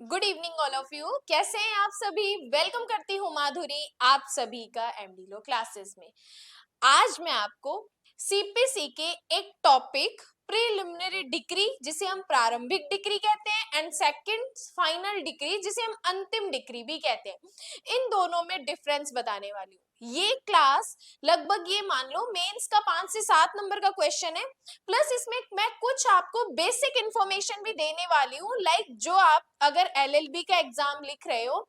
Good evening all of you. कैसे हैं आप सभी? वेलकम करती हूँ माधुरी आप सभी का एमडी लो क्लासेस में। आज मैं आपको सीपीसी के एक टॉपिक प्रीलिमिनरी डिग्री जिसे हम प्रारंभिक डिग्री कहते हैं एंड सेकंड फाइनल डिग्री जिसे हम अंतिम डिग्री भी कहते हैं, इन दोनों में डिफरेंस बताने वाली हूँ। ये क्लास लगभग ये मान लो मेंस का 5 से 7 नंबर का क्वेश्चन है, प्लस इसमें मैं कुछ आपको बेसिक इंफॉर्मेशन भी देने वाली हूँ। लाइक जो आप अगर एलएलबी का एग्जाम लिख रहे हो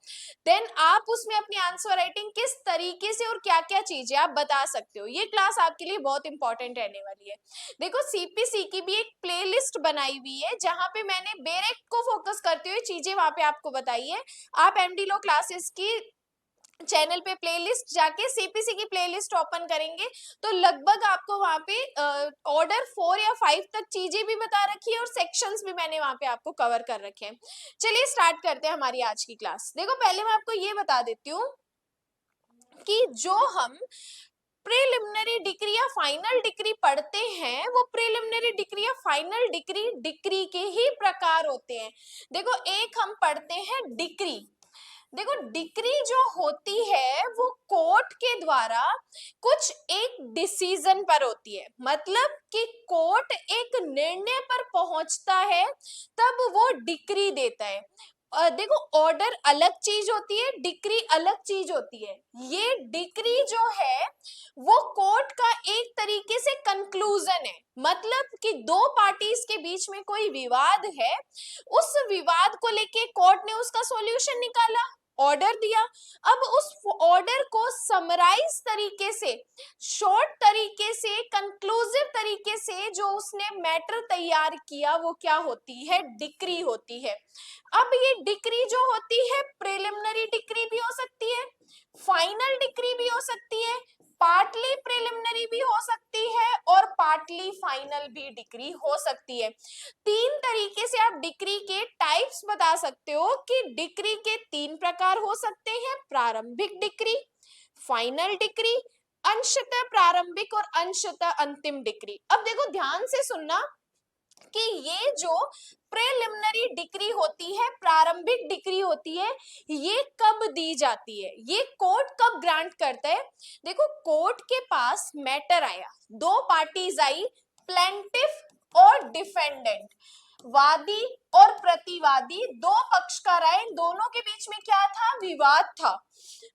देन आप उसमें अपनी आंसर राइटिंग किस तरीके से और क्या क्या चीजें आप बता सकते हो। ये क्लास आपके लिए बहुत इंपॉर्टेंट रहने वाली है। देखो सीपीसी की भी एक प्लेलिस्ट बनाई हुई है जहां पे मैंने बेरेक को फोकस करते हुए चीजें वहां पे आपको बताई है। आप एमडी लो क्लासेस की चैनल पे प्लेलिस्ट जाके सीपीसी की प्लेलिस्ट ओपन करेंगे तो लगभग आपको वहां पे ऑर्डर 4 या 5 तक चीजें भी बता रखी है और सेक्शंस भी मैंने वहां पे आपको कवर कर रखे हैं। चलिए स्टार्ट करते हैं हमारी आज की क्लास। देखो पहले मैं आपको ये बता देती हूँ कि जो हम प्रीलिमिनरी डिग्री या फाइनल डिग्री पढ़ते हैं वो प्रीलिमिनरी डिग्री या फाइनल डिग्री डिग्री के ही प्रकार होते हैं। देखो एक हम पढ़ते हैं डिग्री। देखो डिग्री जो होती है वो कोर्ट के द्वारा कुछ एक डिसीजन पर होती है, मतलब कि कोर्ट एक निर्णय पर पहुंचता है तब वो डिग्री देता है। देखो ऑर्डर अलग चीज होती है, डिग्री अलग चीज होती है। ये डिग्री जो है वो कोर्ट का एक तरीके से कंक्लूजन है, मतलब कि दो पार्टीज के बीच में कोई विवाद है, उस विवाद को लेके कोर्ट ने उसका सॉल्यूशन निकाला, ऑर्डर दिया। अब उस ऑर्डर को समराइज तरीके से, शॉर्ट तरीके से, कंक्लूसिव तरीके से जो उसने मैटर तैयार किया वो क्या होती है? डिक्री होती है। अब ये डिक्री जो होती है प्रिलिमिनरी डिक्री भी हो सकती है, फाइनल डिक्री भी हो सकती है, पार्टली प्रिलिमिनरी भी हो सकती है और पार्टली फाइनल भी डिक्री हो सकती है। तीन तरीके से आप डिक्री के टाइप्स बता सकते हो कि डिक्री के तीन प्रकार हो सकते हैं: प्रारंभिक डिक्री, फाइनल डिक्री, अंशतः प्रारंभिक और अंशतः अंतिम डिक्री। अब देखो ध्यान से सुनना कि ये जो प्रीलिमिनरी डिक्री होती है, प्रारंभिक डिक्री होती है, ये कब दी जाती है, ये कोर्ट कब ग्रांट करता है। देखो कोर्ट के पास मैटर आया, दो पार्टीज आई, प्लेंटिफ और डिफेंडेंट, वादी और प्रतिवादी, दो पक्षकार आए, दोनों के बीच में क्या था? विवाद था।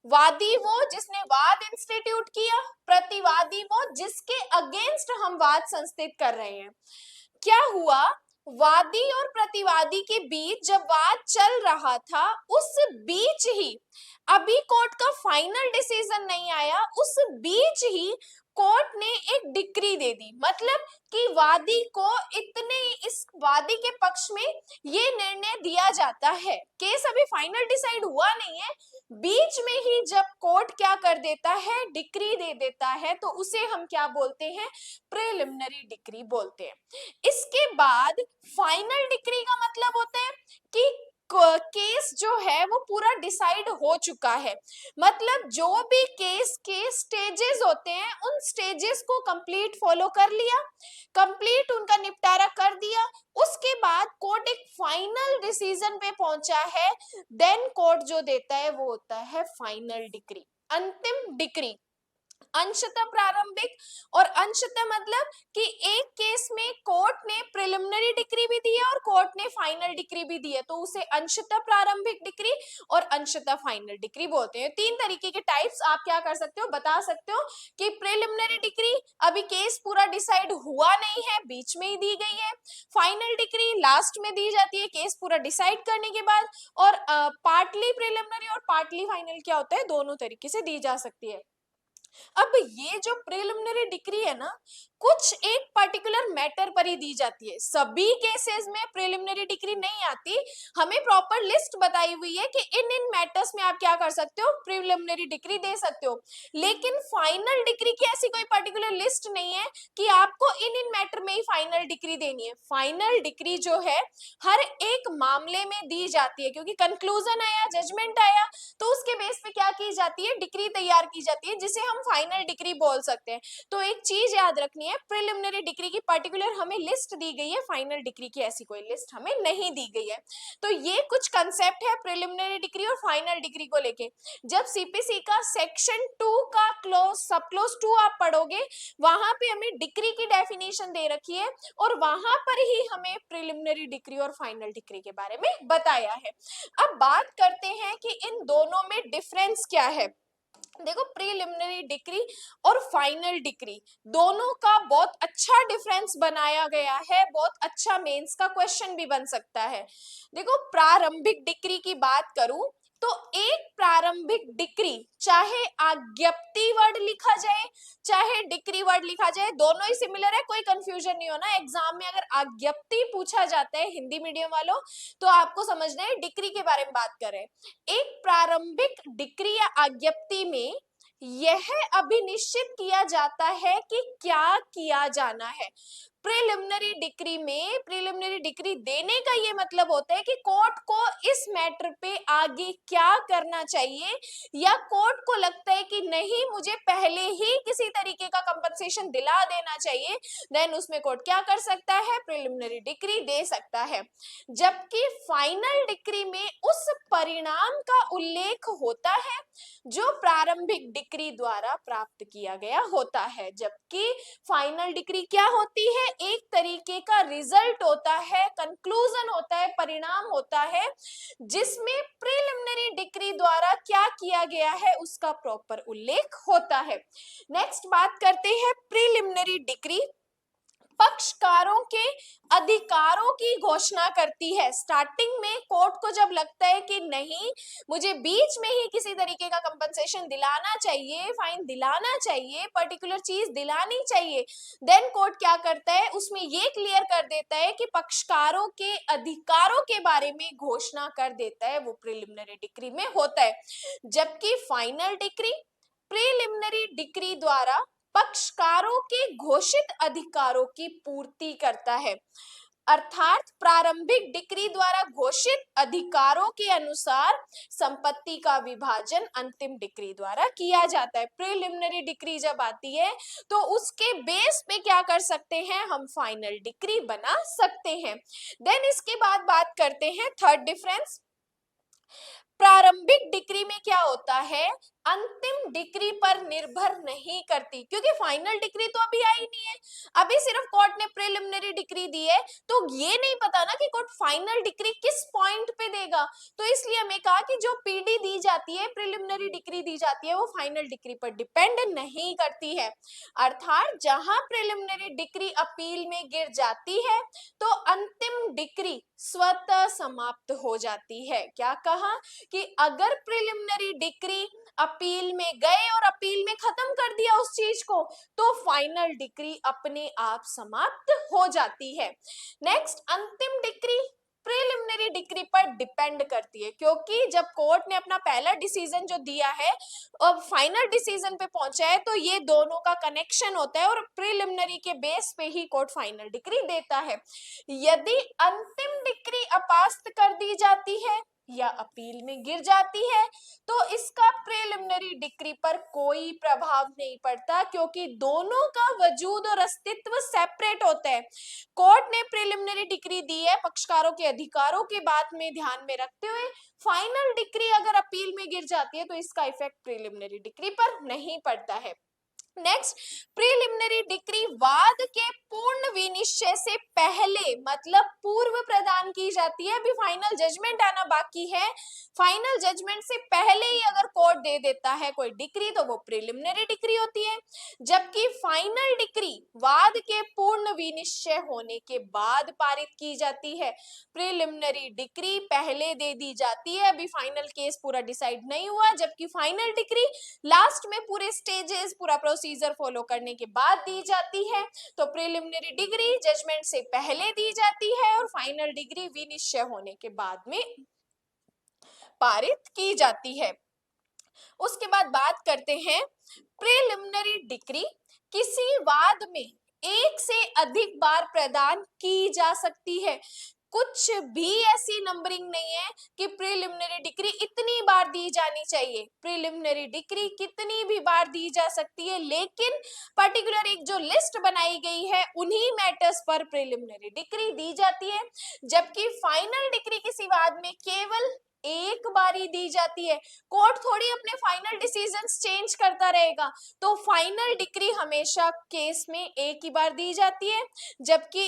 वादी वो जिसने वाद इंस्टीट्यूट किया, प्रतिवादी वो जिसके अगेंस्ट हम वाद संस्थित कर रहे हैं। क्या हुआ? वादी और प्रतिवादी के बीच जब वाद चल रहा था उस बीच ही, अभी कोर्ट का फाइनल डिसीजन नहीं आया, उस बीच ही कोर्ट ने एक डिक्री दे दी, मतलब कि वादी को इतने, इस वादी के पक्ष में ये निर्णय दिया जाता है। केस अभी फाइनल डिसाइड हुआ नहीं है, बीच में ही जब कोर्ट क्या कर देता है? डिक्री दे देता है, तो उसे हम क्या बोलते हैं? प्रीलिमिनरी डिक्री बोलते हैं। इसके बाद फाइनल डिक्री का मतलब होता है कि केस जो है वो पूरा डिसाइड हो चुका है, मतलब जो भी केस के स्टेजेस होते हैं उन स्टेजेस को कंप्लीट फॉलो कर लिया, कंप्लीट उनका निपटारा कर दिया, उसके बाद कोर्ट एक फाइनल डिसीजन पे पहुंचा है, देन कोर्ट जो देता है वो होता है फाइनल डिक्री, अंतिम डिक्री। अंशतः प्रारंभिक और अंशतः मतलब कि एक केस में कोर्ट ने प्रिलिमिनरी डिक्री भी दी है और कोर्ट ने फाइनल डिक्री भी दी है, तो उसे अंशतः प्रारंभिक डिक्री और अंशतः फाइनल डिक्री बोलते हैं। तीन तरीके के टाइप्स आप क्या कर सकते हो? बता सकते हो कि प्रिलिमिनरी डिक्री अभी केस पूरा डिसाइड हुआ नहीं है, बीच में ही दी गई है, फाइनल डिक्री लास्ट में दी जाती है केस पूरा डिसाइड करने के बाद, और पार्टली प्रिलिमिनरी और पार्टली फाइनल क्या होता है? दोनों तरीके से दी जा सकती है। अब ये जो प्रिलिमिनरी डिक्री है ना, कुछ एक पर्टिकुलर मैटर पर ही दी जाती है, सभी केसेस में प्रिलिमिनरी डिक्री नहीं आती। हमें प्रॉपर लिस्ट बताई हुई है कि इन इन मैटर्स में आप क्या कर सकते हो? प्रिलिमिनरी डिक्री दे सकते हो, लेकिन फाइनल डिक्री की ऐसी कोई पर्टिकुलर लिस्ट नहीं है कि आपको इन इन मैटर में ही फाइनल डिक्री देनी है। फाइनल डिक्री जो है हर एक मामले में दी जाती है, क्योंकि कंक्लूजन आया, जजमेंट आया, तो उसके बेस पे क्या की जाती है? डिक्री तैयार की जाती है, जिसे हम फाइनल डिक्री बोल सकते हैं। तो एक चीज याद रखनी है, है। प्रिलिमिनरी डिग्री की पर्टिकुलर हमें लिस्ट दी गई है, फाइनल डिग्री की ऐसी कोई लिस्ट हमें नहीं दी गई है। तो ये कुछ कंसेप्ट है प्रिलिमिनरी डिग्री और फाइनल डिग्री को लेके। जब सीपीसी का सेक्शन 2 का सब क्लोज 2 आप पढ़ोगे, वहां पे हमें डिग्री की डेफिनेशन दे रखी है और वहां पर ही हमें प्रिलिमिनरी डिग्री और फाइनल डिग्री के बारे में बताया है। अब बात करते हैं कि इन दोनों में डिफरेंस क्या है। देखो, प्रीलिमिनरी डिग्री और फाइनल डिग्री दोनों का बहुत अच्छा डिफरेंस बनाया गया है, बहुत अच्छा मेंस का क्वेश्चन भी बन सकता है। देखो, प्रारंभिक डिग्री की बात करूं तो एक प्रारंभिक डिग्री, चाहे आज्ञप्ति वर्ड लिखा जाए चाहे डिग्री वर्ड लिखा जाए, दोनों ही सिमिलर है, कोई कंफ्यूजन नहीं होना। एग्जाम में अगर आज्ञप्ति पूछा जाता है हिंदी मीडियम वालों, तो आपको समझना है डिग्री के बारे में बात कर रहे हैं। एक प्रारंभिक डिग्री या आज्ञप्ति में यह अभी निश्चित किया जाता है कि क्या किया जाना है। प्रिलिमिनरी डिग्री में, प्रिलिमिनरी डिग्री देने का ये मतलब होता है कि कोर्ट को इस मैटर पे आगे क्या करना चाहिए, या कोर्ट को लगता है कि नहीं मुझे पहले ही किसी तरीके का कंपनसेशन दिला देना चाहिए, देन उसमें कोर्ट क्या कर सकता है, प्रिलिमिनरी डिग्री दे सकता है। जबकि फाइनल डिग्री में उस परिणाम का उल्लेख होता है जो प्रारंभिक डिग्री द्वारा प्राप्त किया गया होता है। जबकि फाइनल डिग्री क्या होती है, एक तरीके का रिजल्ट होता है, कंक्लूजन होता है, परिणाम होता है, जिसमें प्रिलिमिनरी डिग्री द्वारा क्या किया गया है उसका प्रॉपर उल्लेख होता है। नेक्स्ट बात करते हैं प्रिलिमिनरी डिग्री पक्षकारों के अधिकारों की घोषणा करती है। स्टार्टिंग में कोर्ट को जब लगता है कि नहीं मुझे बीच में ही किसी तरीके का कंपनसेशन दिलाना चाहिए, फाइन दिलाना चाहिए, पर्टिकुलर चीज दिलानी चाहिए, देन कोर्ट क्या करता है, उसमें ये क्लियर कर देता है कि पक्षकारों के अधिकारों के बारे में घोषणा कर देता है, वो प्रिलिमिनरी डिग्री में होता है। जबकि फाइनल डिग्री प्रिलिमिनरी डिग्री द्वारा पक्षकारों के घोषित अधिकारों की पूर्ति करता है। अर्थात प्रारंभिक डिग्री द्वारा घोषित अधिकारों के अनुसार संपत्ति का विभाजन अंतिम डिग्री द्वारा किया जाता है। प्रिलिमिनरी डिग्री जब आती है तो उसके बेस पे क्या कर सकते हैं, हम फाइनल डिग्री बना सकते हैं। देन इसके बाद बात करते हैं थर्ड डिफरेंस। प्रारंभिक डिग्री में क्या होता है, अंतिम डिग्री पर निर्भर नहीं करती, क्योंकि फाइनल डिग्री तो अभी आई नहीं है, अभी सिर्फ कोर्ट ने प्रिलिमिनरी डिग्री दी है, तो ये नहीं पता ना कि कोर्ट फाइनल डिग्री किस पॉइंट पे देगा। तो इसलिए हमें कहा कि जो पीडी दी जाती है, प्रिलिमिनरी डिग्री दी जाती है, वो फाइनल डिग्री पर डिपेंड नहीं करती है। अर्थात जहां प्रिलिमिनरी डिग्री अपील में गिर जाती है तो अंतिम डिग्री स्वतः समाप्त हो जाती है। क्या कहा कि अगर प्रिलिमिनरी डिग्री अपील में गए और अपील में खत्म कर दिया उस चीज को, तो फाइनल डिग्री अपने आप समाप्त हो जाती है। नेक्स्ट, अंतिम डिग्री प्रिलिमिनरी डिग्री पर डिपेंड करती है, क्योंकि जब कोर्ट ने अपना पहला डिसीजन जो दिया है और फाइनल डिसीजन पे पहुंचा है, तो ये दोनों का कनेक्शन होता है और प्रिलिमिनरी के बेस पे ही कोर्ट फाइनल डिग्री देता है। यदि अंतिम डिग्री अपास्त कर दी जाती है या अपील में गिर जाती है, तो इसका प्रिलिमिनरी डिग्री पर कोई प्रभाव नहीं पड़ता, क्योंकि दोनों का वजूद और अस्तित्व सेपरेट होता है। कोर्ट ने प्रिलिमिनरी डिग्री दी है पक्षकारों के अधिकारों के बात में ध्यान में रखते हुए, फाइनल डिग्री अगर अपील में गिर जाती है तो इसका इफेक्ट प्रिलिमिनरी डिग्री पर नहीं पड़ता है। नेक्स्ट, प्रिलिमिनरी डिग्री वाद के पूर्ण विनिश्चय से पहले, मतलब पूर्व प्रदान की जाती है। अभी फाइनल जजमेंट आना बाकी है, फाइनल जजमेंट से पहले ही अगर कोर्ट दे देता है कोई डिग्री तो वो प्रिलिमिनरी डिग्री होती है। जबकि फाइनल डिग्री वाद के पूर्ण विनिश्चय होने के बाद पारित की जाती है। प्रिलिमिनरी डिग्री पहले दे दी जाती है, अभी फाइनल केस पूरा डिसाइड नहीं हुआ, जबकि फाइनल डिग्री लास्ट में पूरे स्टेजेस, पूरा प्रोसीजर फॉलो करने के बाद दी जाती है। तो प्रिलिमिनरी डिग्री जजमेंट से पहले दी जाती है और फाइनल डिग्री विनिश्चय होने के बाद में पारित की जाती है। उसके बाद बात करते हैं, प्रिलिमिनरी डिग्री किसी वाद में एक से अधिक बार प्रदान की जा सकती है। कुछ भी ऐसी नंबरिंग नहीं है कि प्रिलिमिनरी डिग्री इतनी बार दी जानी चाहिए। प्रिलिमिनरी डिग्री कितनी भी बार दी जा सकती है, लेकिन पर्टिकुलर एक जो लिस्ट बनाई गई है उन्हीं मैटर्स पर प्रिलिमिनरी डिग्री दी जाती है, जबकि फाइनल डिग्री किसी वाद में केवल एक बारी दी जाती है। कोर्ट थोड़ी अपने फाइनल डिसीजंस चेंज करता रहेगा, तो फाइनल डिग्री हमेशा केस में एक ही बार दी जाती है, जबकि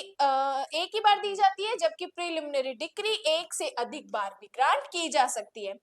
एक ही बार दी जाती है, जबकि प्रिलिमिनरी डिग्री एक से अधिक बार भी ग्रांट की जा सकती है।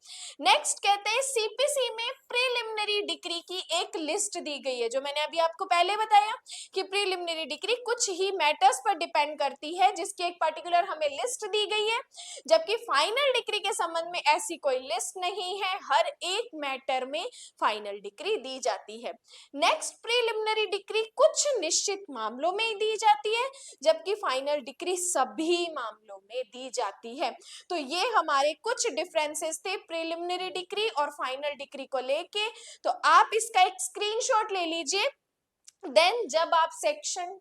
नेक्स्ट कहते हैं सीपीसी में प्रिलिमिनरी डिग्री की एक लिस्ट दी गई है। जो मैंने अभी आपको पहले बताया कि प्रिलिमिनरी डिग्री कुछ ही मैटर्स पर डिपेंड करती है, जिसकी एक पर्टिकुलर हमें लिस्ट दी गई है, जबकि फाइनल डिग्री के संबंध में ऐसी कोई लिस्ट नहीं है, हर एक मैटर में फाइनल डिग्री दी जाती है। नेक्स्ट, प्रिलिमिनरी डिग्री कुछ निश्चित मामलों में दी जाती है, जबकि फाइनल डिग्री सभी मामलों में दी जाती है। तो ये हमारे कुछ डिफरेंसेस थे प्रिलिमिनरी डिग्री और फाइनल डिग्री को लेके। तो आप इसका एक स्क्रीनशॉट ले लीजिए। देन जब आप सेक्शन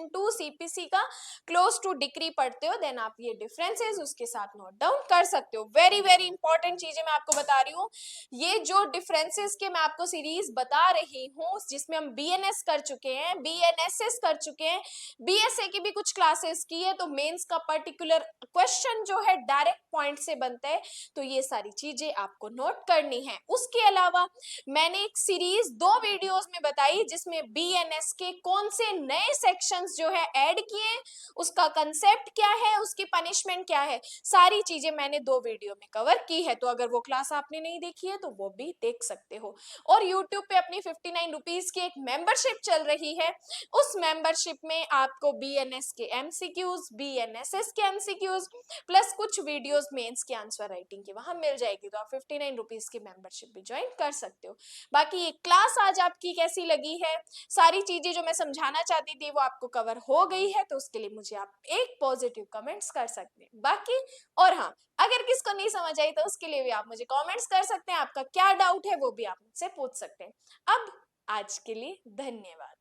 टू सीपीसी का क्लोज टू डिग्री पढ़ते हो, देन आप ये डिफरेंसेस उसके साथ नोट डाउन कर सकते हो। वेरी वेरी इंपॉर्टेंट चीजें मैं आपको बता रही हूँ। ये जो डिफरेंसेस के मैं आपको सीरीज बता रही हूँ, जिसमें हम बीएनएस कर चुके हैं, बीएनएसएस कर चुके हैं, बीएसए की भी कुछ क्लासेस की है, तो मेंस का पर्टिकुलर क्वेश्चन जो है डायरेक्ट पॉइंट से बनता है, तो ये सारी चीजें आपको नोट करनी है। उसके अलावा मैंने एक सीरीज 2 वीडियोस में बताई, जिसमें बीएनएस के कौन से नए सेक्शंस जो है ऐड किए, उसका कंसेप्ट क्या है, उसकी पनिशमेंट क्या है, सारी चीजें मैंने 2 वीडियो में कवर की है। तो अगर वो क्लास आपने नहीं देखी है तो वो भी देख सकते हो। और यूट्यूब पे अपनी 59 रुपीज की एक मेंबरशिप चल रही है, उस मेंबरशिप में आपको बीएनएस के एमसीक्यूज, बीएनएसएस के एमसीक्यूज प्लस कुछ वीडियोस मेंस के आंसर राइटिंग की वहां मिल जाएगी। तो आप 59 रुपीज की मेंबरशिप भी ज्वाइन कर सकते हो। बाकी ये क्लास आज आपकी कैसी लगी है, सारी चीजें जो मैं समझाना चाहती थी वो आपको कवर हो गई है, तो उसके लिए मुझे आप एक पॉजिटिव कमेंट्स कर सकते हैं। बाकी और हाँ, अगर किसको नहीं समझ आई तो उसके लिए भी आप मुझे कमेंट्स कर सकते हैं, आपका क्या डाउट है वो भी आप मुझसे पूछ सकते हैं। अब आज के लिए धन्यवाद।